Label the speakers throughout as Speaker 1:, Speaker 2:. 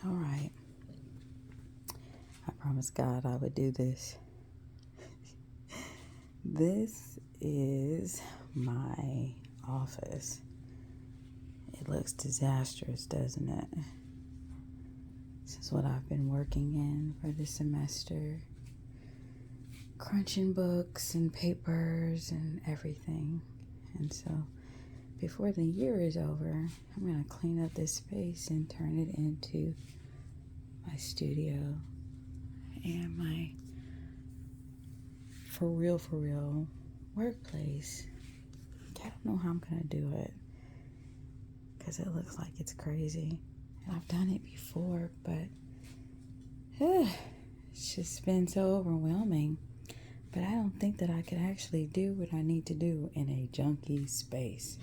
Speaker 1: All right. I promised God I would do this. This is my office. It looks disastrous, doesn't it? This is what I've been working in for this semester. Crunching books and papers and everything. And so before the year is over, I'm going to clean up this space and turn it into my studio and my for real workplace. I don't know how I'm going to do it because it looks like it's crazy. And I've done it before, but it's just been so overwhelming. But I don't think that I could actually do what I need to do in a junky space.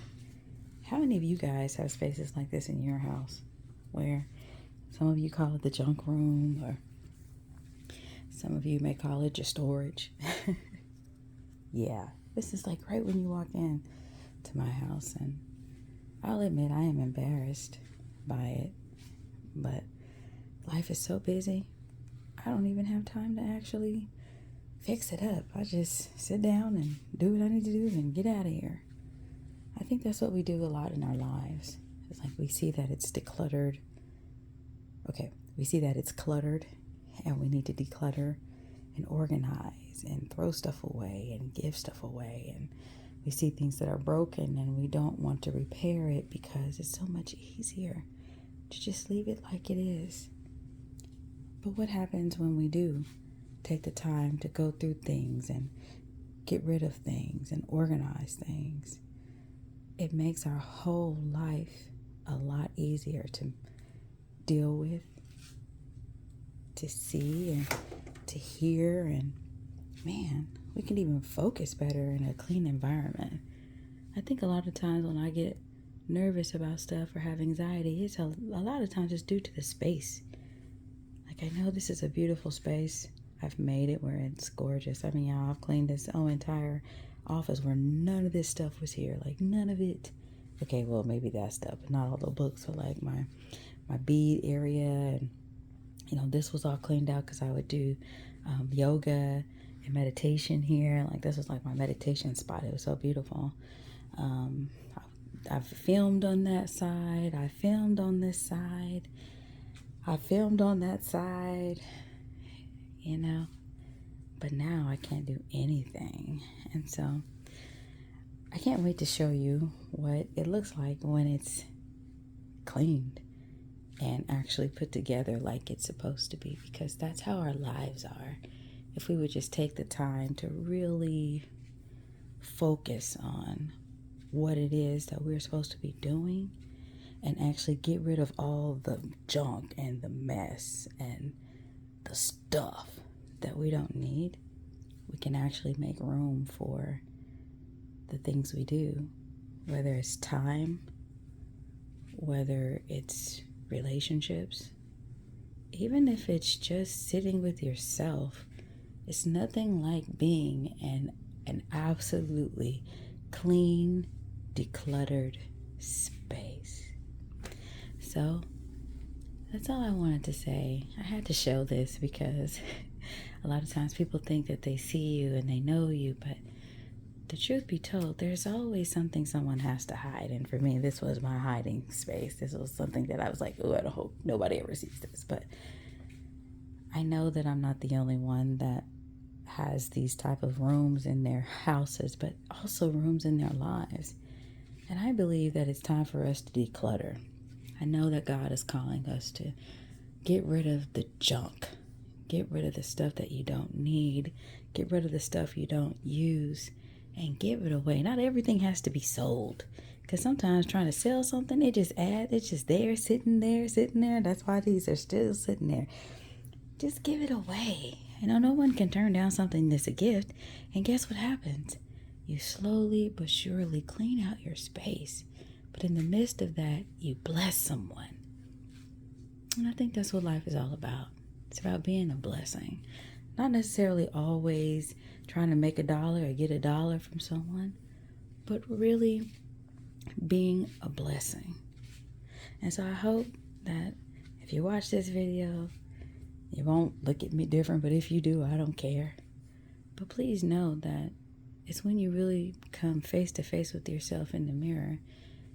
Speaker 1: How many of you guys have spaces like this in your house where some of you call it the junk room, or some of you may call it your storage? Yeah, this is like right when you walk in to my house, and I'll admit I am embarrassed by it, but life is so busy, I don't even have time to actually fix it up. I just sit down and do what I need to do and get out of here. I think that's what we do a lot in our lives. It's like we see that it's decluttered. Okay, we see that it's cluttered and we need to declutter and organize and throw stuff away and give stuff away. And we see things that are broken and we don't want to repair it because it's so much easier to just leave it like it is. But what happens when we do take the time to go through things and get rid of things and organize things? It makes our whole life a lot easier to deal with, to see and to hear, and man, we can even focus better in a clean environment. I think a lot of times when I get nervous about stuff or have anxiety, it's a lot of times it's due to the space. Like, I know this is a beautiful space. I've made it where it's gorgeous. I mean, y'all, I've cleaned this entire office where none of this stuff was here. Like, none of it. Okay, well, maybe that stuff, but not all the books. So like my bead area, and this was all cleaned out because I would do yoga and meditation here. Like, this was like my meditation spot. It was so beautiful. I've filmed on that side. I filmed on this side. I filmed on that side. But now I can't do anything. And so I can't wait to show you what it looks like when it's cleaned and actually put together like it's supposed to be, because that's how our lives are. If we would just take the time to really focus on what it is that we're supposed to be doing and actually get rid of all the junk and the mess and the stuff that we don't need, we can actually make room for the things we do, whether it's time, whether it's relationships, even if it's just sitting with yourself. It's nothing like being in an absolutely clean, decluttered space. So that's all I wanted to say. I had to show this because a lot of times people think that they see you and they know you, but the truth be told, there's always something someone has to hide. And for me, this was my hiding space. This was something that I was like, oh, I don't hope nobody ever sees this. But I know that I'm not the only one that has these type of rooms in their houses, but also rooms in their lives. And I believe that it's time for us to declutter. I know that God is calling us to get rid of the junk. Get rid of the stuff that you don't need. Get rid of the stuff you don't use and give it away. Not everything has to be sold, because sometimes trying to sell something, it's just there, sitting there. That's why these are still sitting there. Just give it away. No one can turn down something that's a gift. And guess what happens? You slowly but surely clean out your space. But in the midst of that, you bless someone. And I think that's what life is all about. It's about being a blessing. Not necessarily always trying to make $1 or get $1 from someone, but really being a blessing. And so I hope that If you watch this video, you won't look at me different, but if you do, I don't care. But please know that it's when you really come face to face with yourself in the mirror,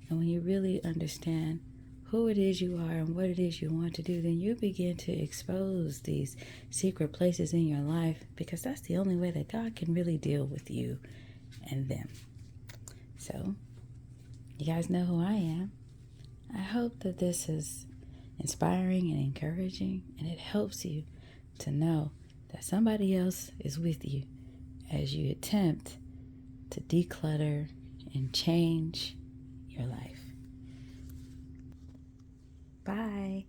Speaker 1: and when you really understand who it is you are and what it is you want to do, then you begin to expose these secret places in your life, because that's the only way that God can really deal with you and them. So, you guys know who I am. I hope that this is inspiring and encouraging, and it helps you to know that somebody else is with you as you attempt to declutter and change your life. Bye.